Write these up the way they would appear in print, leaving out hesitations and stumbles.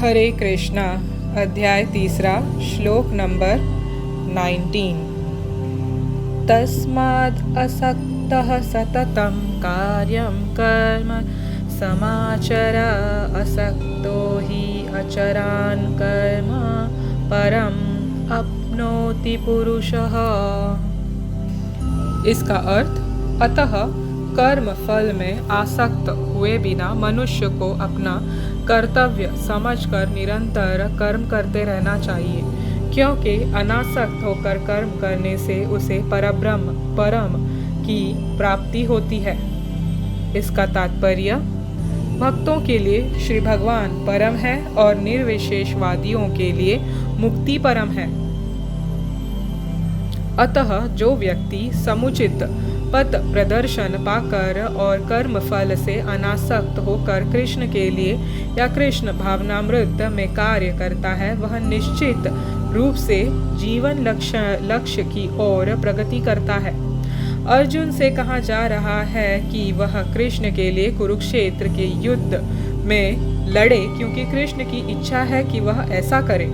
हरे कृष्णा। अध्याय 3 श्लोक नंबर 19। तस्माद् असक्तः सततं कार्यं कर्म समाचर असक्तो हि अचरान् कर्म परम अपनोति पुरुषः। इसका अर्थ अतः कर्म फल में आसक्त हुए बिना मनुष्य को अपना कर्तव्य समझकर निरंतर कर्म करते रहना चाहिए, क्योंकि अनासक्त होकर कर्म करने से उसे परब्रह्म परम की प्राप्ति होती है। इसका तात्पर्य भक्तों के लिए श्री भगवान परम है और निर्विशेषवादियों के लिए मुक्ति परम है। अतः जो व्यक्ति समुचित पथ प्रदर्शन पाकर और कर्म फल से अनासक्त होकर कृष्ण के लिए या कृष्ण भावनामृत में कार्य करता है, वह निश्चित रूप से जीवन लक्ष्य की ओर प्रगति करता है। अर्जुन से कहा जा रहा है कि वह कृष्ण के लिए कुरुक्षेत्र के युद्ध में लड़े, क्योंकि कृष्ण की इच्छा है कि वह ऐसा करे।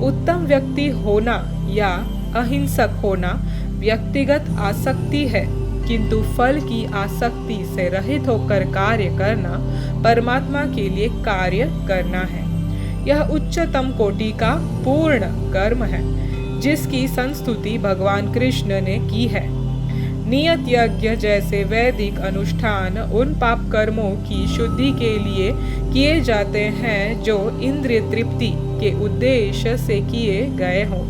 उत्तम व्यक्ति होना या अहिंसक होना व्यक्तिगत आसक्ति है, किंतु फल की आसक्ति से रहित होकर कार्य करना परमात्मा के लिए कार्य करना है। यह उच्चतम कोटि का पूर्ण कर्म है, जिसकी संस्तुति भगवान कृष्ण ने की है। नियत यज्ञ जैसे वैदिक अनुष्ठान उन पाप कर्मों की शुद्धि के लिए किए जाते हैं जो इंद्रिय तृप्ति के उद्देश्य से किए गए हों,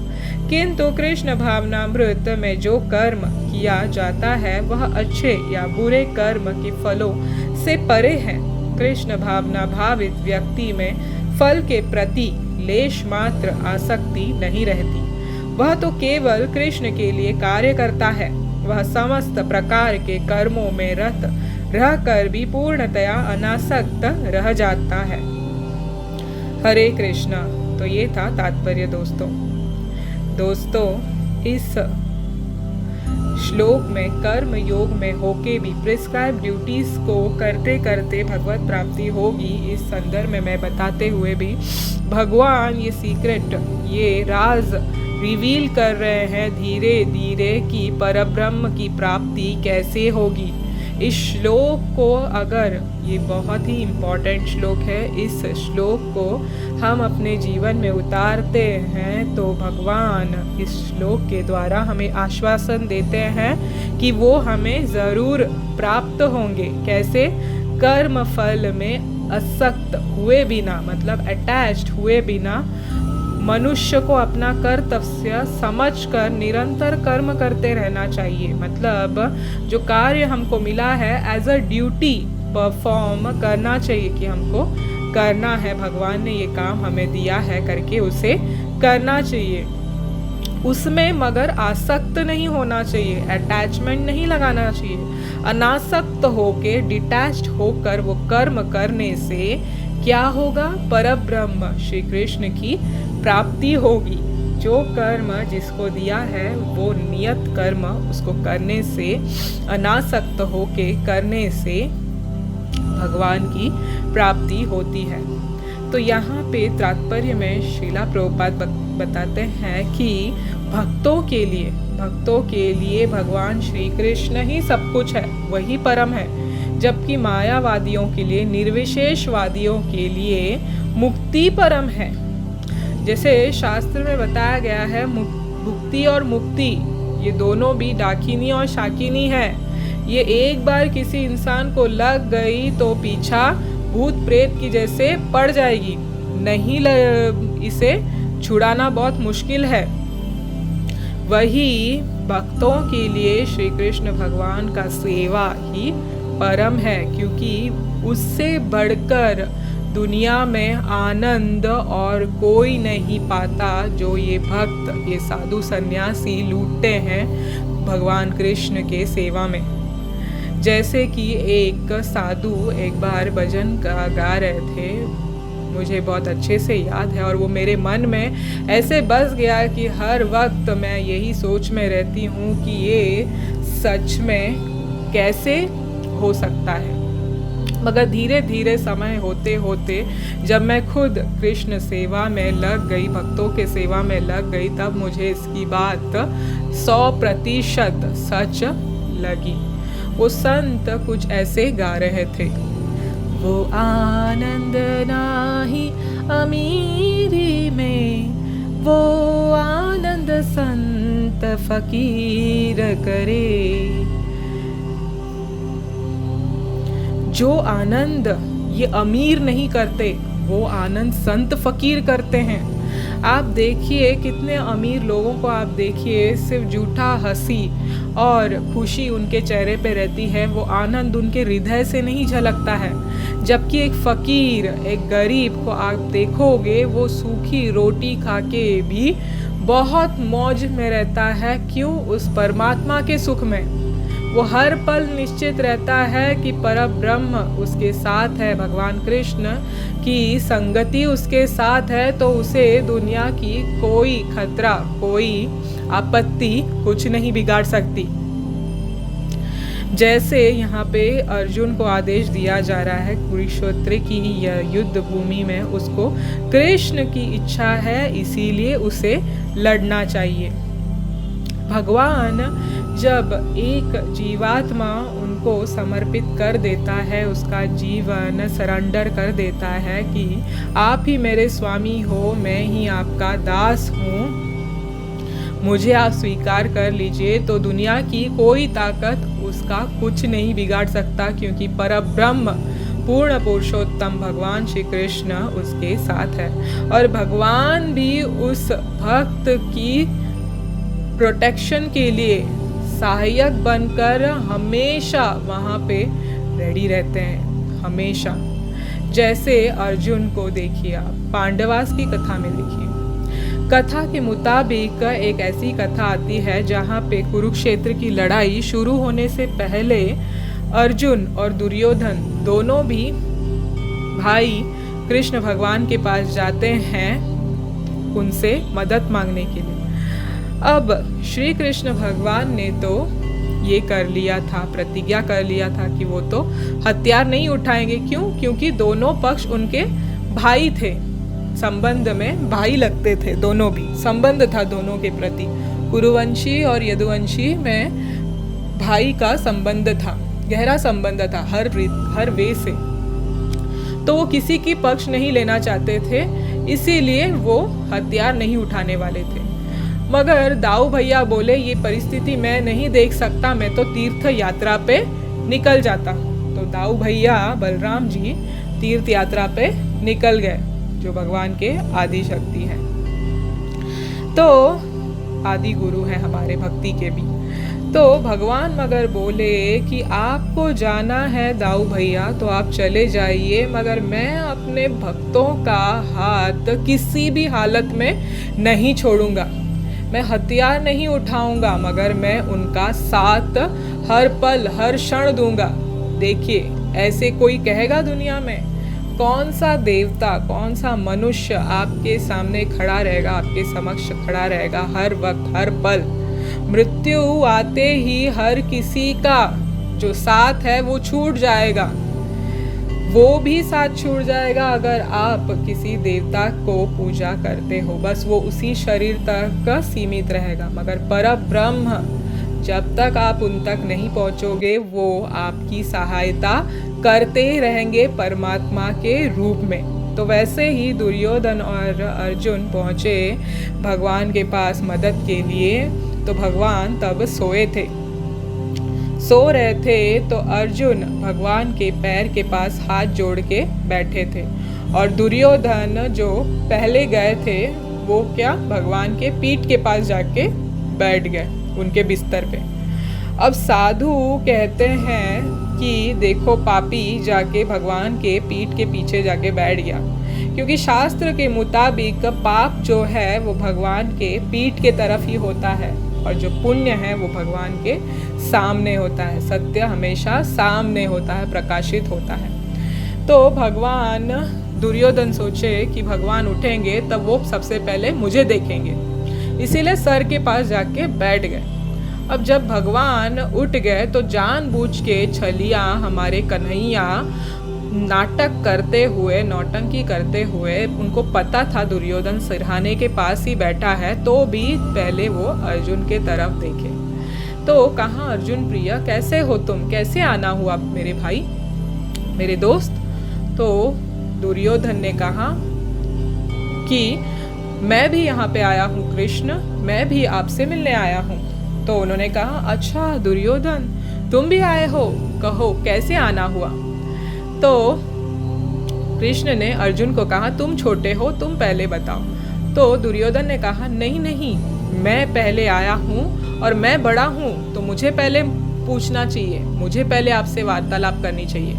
किंतु कृष्ण भावनामृत में जो कर्म किया जाता है वह अच्छे या बुरे कर्म के फलों से परे है। कृष्ण भावना भावित व्यक्ति में फल के प्रति लेश मात्र आसक्ति नहीं रहती। वह तो केवल कृष्ण के लिए कार्य करता है। वह समस्त प्रकार के कर्मों में रत रहकर भी पूर्णतया अनासक्त रह जाता है। हरे कृष्णा। तो ये था तात्पर्य दोस्तों, इस श्लोक में कर्म योग में होके भी प्रिस्क्राइब ड्यूटीज को करते करते भगवत प्राप्ति होगी, इस संदर्भ में मैं बताते हुए भी भगवान ये सीक्रेट, ये राज रिवील कर रहे हैं धीरे धीरे कि परब्रह्म की प्राप्ति कैसे होगी। इस श्लोक को, अगर ये बहुत ही इम्पोर्टेंट श्लोक है, इस श्लोक को हम अपने जीवन में उतारते हैं तो भगवान इस श्लोक के द्वारा हमें आश्वासन देते हैं कि वो हमें ज़रूर प्राप्त होंगे। कैसे? कर्म फल में आसक्त हुए बिना, मतलब अटैच्ड हुए बिना मनुष्य को अपना कर्तव्य समझकर निरंतर कर्म करते रहना चाहिए। मतलब जो कार्य हमको मिला है एज अ ड्यूटी परफॉर्म करना चाहिए कि हमको करना है, भगवान ने ये काम हमें दिया है करके उसे करना चाहिए। उसमें मगर आसक्त नहीं होना चाहिए, अटैचमेंट नहीं लगाना चाहिए। अनासक्त होके डिटैच्ड होकर वो कर्म करने से क्या होगा? परब्रह्म श्री कृष्ण की प्राप्ति होगी। जो कर्म जिसको दिया है वो नियत कर्म उसको करने से, अनासक्त होके करने से भगवान की प्राप्ति होती है। तो यहाँ पे तात्पर्य में श्रीला प्रभुपाद बताते हैं कि भक्तों के लिए भगवान श्री कृष्ण ही सब कुछ है, वही परम है, जबकि मायावादियों के लिए, निर्विशेषवादियों के लिए मुक्ति परम है। जैसे शास्त्र में बताया गया है, भुक्ति और मुक्ति ये दोनों भी दाखिनी और शाकिनी है। ये एक बार किसी इंसान को लग गई तो पीछा भूत प्रेत की जैसे पड़ जाएगी, नहीं इसे छुड़ाना बहुत मुश्किल है। वही भक्तों के लिए श्री कृष्ण भगवान का सेवा ही परम है, क्योंकि उससे बढ़कर दुनिया में आनंद और कोई नहीं पाता जो ये भक्त, ये साधु सन्यासी लूटते हैं भगवान कृष्ण के सेवा में। जैसे कि एक साधु एक बार भजन गा रहे थे, मुझे बहुत अच्छे से याद है, और वो मेरे मन में ऐसे बस गया कि हर वक्त मैं यही सोच में रहती हूँ कि ये सच में कैसे हो सकता है। मगर धीरे धीरे समय होते होते जब मैं खुद कृष्ण सेवा में लग गई, भक्तों के सेवा में लग गई, तब मुझे इसकी बात 100% सच लगी। वो संत कुछ ऐसे गा रहे थे, वो आनंद नाही अमीरी में, वो आनंद संत फकीर करे। जो आनंद ये अमीर नहीं करते, वो आनंद संत फकीर करते हैं। आप देखिए कितने अमीर लोगों को आप देखिए, सिर्फ झूठा हंसी और खुशी उनके चेहरे पे रहती है, वो आनंद उनके हृदय से नहीं झलकता है। जबकि एक फ़कीर, एक गरीब को आप देखोगे, वो सूखी रोटी खा के भी बहुत मौज में रहता है। क्यों? उस परमात्मा के सुख में। वो हर पल निश्चित रहता है कि परब्रह्म उसके साथ है, भगवान कृष्ण की संगति उसके साथ है, तो उसे दुनिया की कोई खतरा, कोई आपत्ति कुछ नहीं बिगाड़ सकती। जैसे यहाँ पे अर्जुन को आदेश दिया जा रहा है, कुरुक्षेत्र की यह युद्ध भूमि में उसको कृष्ण की इच्छा है, इसीलिए उसे लड़ना चाहिए। भगवान जब एक जीवात्मा उनको समर्पित कर देता है, उसका जीवन सरेंडर कर देता है कि आप ही मेरे स्वामी हो, मैं ही आपका दास हूँ, मुझे आप स्वीकार कर लीजिए, तो दुनिया की कोई ताकत उसका कुछ नहीं बिगाड़ सकता, क्योंकि परब्रह्म पूर्ण पुरुषोत्तम भगवान श्री कृष्ण उसके साथ है। और भगवान भी उस भक्त की प्रोटेक्शन के लिए सहायक बनकर हमेशा वहाँ पे रेडी रहते हैं, हमेशा। जैसे अर्जुन को देखिए आप, पांडवास की कथा में देखिए, कथा के मुताबिक एक ऐसी कथा आती है जहाँ पे कुरुक्षेत्र की लड़ाई शुरू होने से पहले अर्जुन और दुर्योधन दोनों भी भाई कृष्ण भगवान के पास जाते हैं उनसे मदद मांगने के लिए। अब श्री कृष्ण भगवान ने तो ये कर लिया था, प्रतिज्ञा कर लिया था कि वो तो हथियार नहीं उठाएंगे। क्यों? क्योंकि दोनों पक्ष उनके भाई थे, संबंध में भाई लगते थे, दोनों भी संबंध था दोनों के प्रति। कुरुवंशी और यदुवंशी में भाई का संबंध था, गहरा संबंध था हर वे से। तो वो किसी की पक्ष नहीं लेना चाहते थे, इसीलिए वो हथियार नहीं उठाने वाले थे। मगर दाऊ भैया बोले ये परिस्थिति मैं नहीं देख सकता, मैं तो तीर्थ यात्रा पे निकल जाता। तो दाऊ भैया बलराम जी तीर्थ यात्रा पे निकल गए, जो भगवान के आदि शक्ति हैं, तो आदि गुरु हैं हमारे भक्ति के भी। तो भगवान मगर बोले कि आपको जाना है दाऊ भैया तो आप चले जाइए, मगर मैं अपने भक्तों का हाथ किसी भी हालत में नहीं छोड़ूंगा, मैं हथियार नहीं उठाऊंगा, मगर मैं उनका साथ हर पल हर क्षण दूंगा। देखिए ऐसे कोई कहेगा दुनिया में? कौन सा देवता, कौन सा मनुष्य आपके सामने खड़ा रहेगा, आपके समक्ष खड़ा रहेगा हर वक्त हर पल? मृत्यु आते ही हर किसी का जो साथ है वो छूट जाएगा, वो भी साथ छूट जाएगा अगर आप किसी देवता को पूजा करते हो, बस वो उसी शरीर तक सीमित रहेगा। मगर परब्रह्म जब तक आप उन तक नहीं पहुंचोगे, वो आपकी सहायता करते रहेंगे परमात्मा के रूप में। तो वैसे ही दुर्योधन और अर्जुन पहुँचे भगवान के पास मदद के लिए, तो भगवान तब सोए थे, सो रहे थे। तो अर्जुन भगवान के पैर के पास हाथ जोड़ के बैठे थे, और दुर्योधन जो पहले गए थे वो क्या, भगवान के पीठ के पास जाके बैठ गए उनके बिस्तर पे। अब साधु कहते हैं कि देखो पापी जाके भगवान के पीठ के पीछे जाके बैठ गया, क्योंकि शास्त्र के मुताबिक पाप जो है वो भगवान के पीठ के तरफ ही होता है, और जो पुण्य है वो भगवान के सामने होता है। सत्य हमेशा सामने होता है, प्रकाशित होता है। तो भगवान, दुर्योधन सोचे कि भगवान उठेंगे तब वो सबसे पहले मुझे देखेंगे, इसीलिए सर के पास जाके बैठ गए। अब जब भगवान उठ गए तो जानबूझ के छलिया हमारे कन्हैया नाटक करते हुए, नौटंकी करते हुए, उनको पता था दुर्योधन सिरहाने के पास ही बैठा है, तो भी पहले वो अर्जुन के तरफ देखे। तो कहा, अर्जुन प्रिय कैसे हो तुम, कैसे आना हुआ मेरे भाई, मेरे दोस्त। तो दुर्योधन ने कहा कि मैं भी यहाँ पे आया हूँ कृष्ण, मैं भी आपसे मिलने आया हूँ। तो उन्होंने कहा, अच्छा दुर्योधन तुम भी आए हो, कहो कैसे आना हुआ। तो कृष्ण ने अर्जुन को कहा, तुम छोटे हो, तुम पहले बताओ। तो दुर्योधन ने कहा, नहीं नहीं, मैं पहले आया हूँ और मैं बड़ा हूँ, तो मुझे पहले पूछना चाहिए, मुझे पहले आपसे वार्तालाप करनी चाहिए।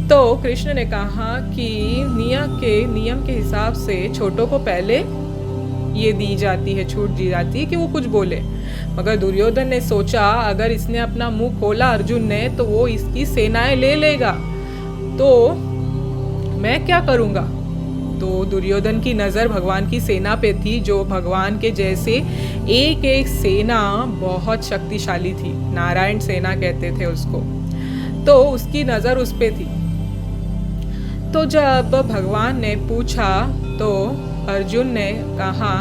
तो कृष्ण ने कहा कि नियम के हिसाब से छोटों को पहले ये दी जाती है, छूट दी जाती है कि वो कुछ बोले। मगर दुर्योधन ने सोचा, अगर इसने अपना मुंह खोला अर्जुन ने, तो वो इसकी सेनाएं ले लेगा, तो मैं क्या करूँगा। तो दुर्योधन की नज़र भगवान की सेना पे थी, जो भगवान के जैसे एक एक सेना बहुत शक्तिशाली थी, नारायण सेना कहते थे उसको। तो उसकी नज़र उस पे थी। तो जब भगवान ने पूछा तो अर्जुन ने कहा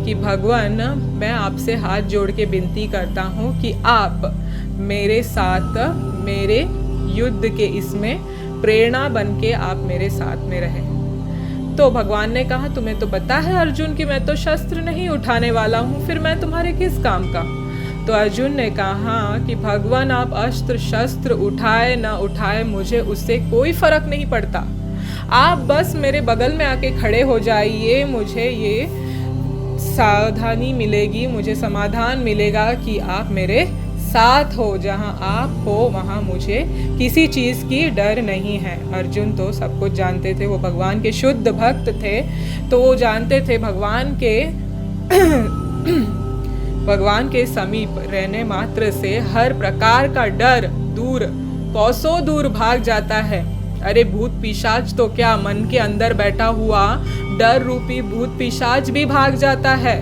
कि भगवान, मैं आपसे हाथ जोड़ के विनती करता हूँ कि आप मेरे साथ, मेरे युद्ध के इसमें प्रेरणा बन के आप मेरे साथ में रहें। तो भगवान ने कहा, तुम्हें तो पता है अर्जुन कि मैं तो शस्त्र नहीं उठाने वाला हूँ, फिर मैं तुम्हारे किस काम का। तो अर्जुन ने कहा कि भगवान, आप अस्त्र शस्त्र उठाए ना उठाए, मुझे उससे कोई फर्क नहीं पड़ता, आप बस मेरे बगल में आके खड़े हो जाइए, मुझे ये सावधानी मिलेगी, मुझे समाधान मिलेगा कि आप मेरे साथ हो, जहाँ आप हो वहाँ मुझे किसी चीज़ की डर नहीं है। अर्जुन तो सब कुछ जानते थे, वो भगवान के शुद्ध भक्त थे, तो वो जानते थे भगवान के समीप रहने मात्र से हर प्रकार का डर दूर, कोसों दूर भाग जाता है। अरे भूत पिशाच तो क्या, मन के अंदर बैठा हुआ डर रूपी भूत पिशाच भी भाग जाता है।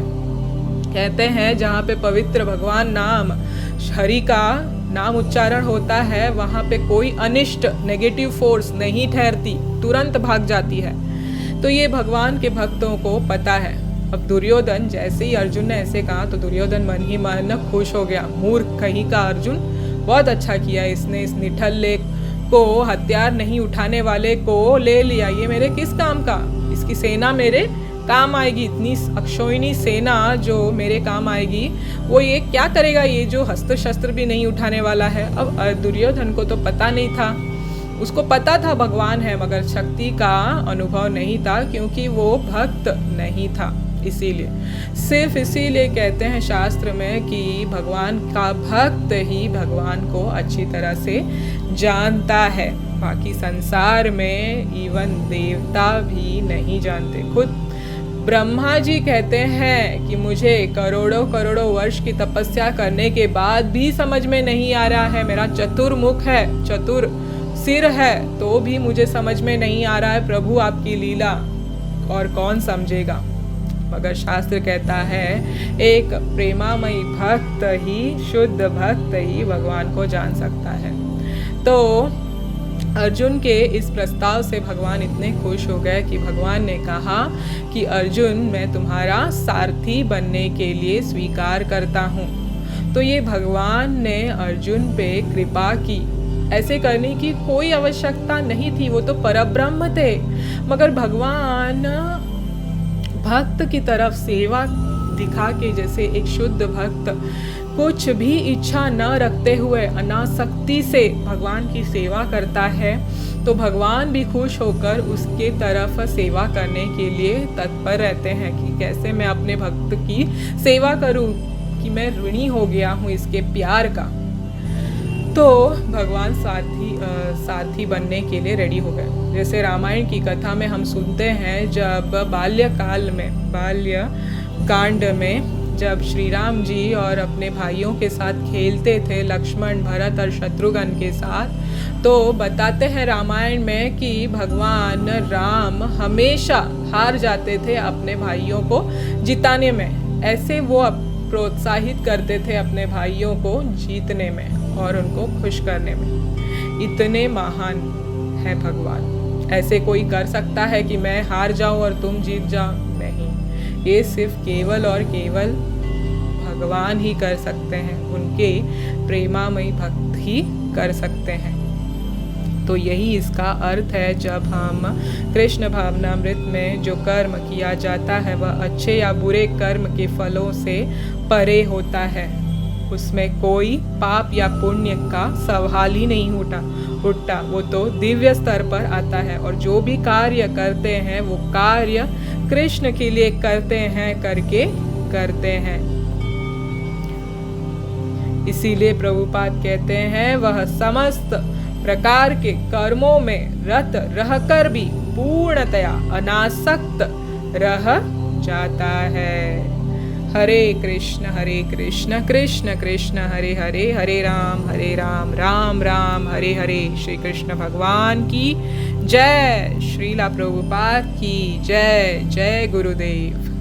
कहते हैं जहाँ पे पवित्र भगवान नाम, हरि का नाम उच्चारण होता है, वहाँ पे कोई अनिष्ट नेगेटिव फोर्स नहीं ठहरती, तुरंत भाग जाती है। तो ये भगवान के भक्तों को पता है। अब दुर्योधन, जैसे ही अर्जुन ने ऐसे कहा तो दुर्योधन मन ही मन खुश हो गया। मूर्ख कहीं का अर्जुन, बहुत अच्छा किया इसने, इस निठल्ले को, हथियार नहीं उठाने वाले को ले लिया, ये मेरे किस काम का, इसकी सेना मेरे काम आएगी, इतनी अक्षोहिणी सेना जो मेरे काम आएगी, वो ये क्या करेगा, ये जो हस्त्र शस्त्र भी नहीं उठाने वाला है। अब दुर्योधन को तो पता नहीं था, उसको पता था भगवान है, मगर शक्ति का अनुभव नहीं था, क्योंकि वो भक्त नहीं था। इसीलिए, सिर्फ इसीलिए कहते हैं शास्त्र में कि भगवान का भक्त ही भगवान को अच्छी तरह से जानता है, बाकी संसार में इवन देवता भी नहीं जानते। खुद ब्रह्मा जी कहते हैं कि मुझे करोड़ों करोड़ों वर्ष की तपस्या करने के बाद भी समझ में नहीं आ रहा है, मेरा चतुर्मुख है, चतुर सिर है, तो भी मुझे समझ में नहीं आ रहा है प्रभु आपकी लीला, और कौन समझेगा। मगर शास्त्र कहता है एक प्रेमामयी भक्त ही, शुद्ध भक्त ही भगवान को जान सकता है। तो अर्जुन के इस प्रस्ताव से भगवान इतने खुश हो गए कि भगवान ने कहा कि अर्जुन, मैं तुम्हारा सारथी बनने के लिए स्वीकार करता हूँ। तो ये भगवान ने अर्जुन पे कृपा की, ऐसे करने की कोई आवश्यकता नहीं थी, वो तो परब्रह्म थे, मगर भगवान भक्त की तरफ सेवा दिखा के, जैसे एक शुद्ध भक्त कुछ भी इच्छा न रखते हुए अनासक्ति से भगवान की सेवा करता है, तो भगवान भी खुश होकर उसके तरफ सेवा करने के लिए तत्पर रहते हैं कि कैसे मैं अपने भक्त की सेवा करूं, कि मैं ऋणी हो गया हूं इसके प्यार का। तो भगवान सारथी बनने के लिए रेडी हो गए। जैसे रामायण की कथा में हम सुनते हैं, जब बाल्यकाल में, बाल्य कांड में, जब श्री राम जी और अपने भाइयों के साथ खेलते थे, लक्ष्मण, भरत और शत्रुघ्न के साथ, तो बताते हैं रामायण में कि भगवान राम हमेशा हार जाते थे अपने भाइयों को जिताने में। ऐसे वो प्रोत्साहित करते थे अपने भाइयों को जीतने में और उनको खुश करने में। इतने महान है भगवान। ऐसे कोई कर सकता है कि मैं हार जाऊं और तुम जीत जाओ? नहीं, ये सिर्फ केवल और केवल भगवान ही कर सकते हैं, उनके प्रेमामयी भक्त ही कर सकते हैं। तो यही इसका अर्थ है, जब हम कृष्ण भावनामृत में जो कर्म किया जाता है वह अच्छे या बुरे कर्म के फलों से परे होता है, उसमें कोई पाप या पुण्य का सवाल ही नहीं उठता, वो तो दिव्य स्तर पर आता है। और जो भी कार्य करते हैं वो कार्य कृष्ण के लिए करते हैं। इसीलिए प्रभुपाद कहते हैं, वह समस्त प्रकार के कर्मों में रत रहकर भी पूर्णतया अनासक्त रह जाता है। हरे कृष्ण कृष्ण कृष्ण हरे हरे, हरे राम राम राम हरे हरे। श्री कृष्ण भगवान की जय। श्रीला प्रभुपाद की जय। जय गुरुदेव।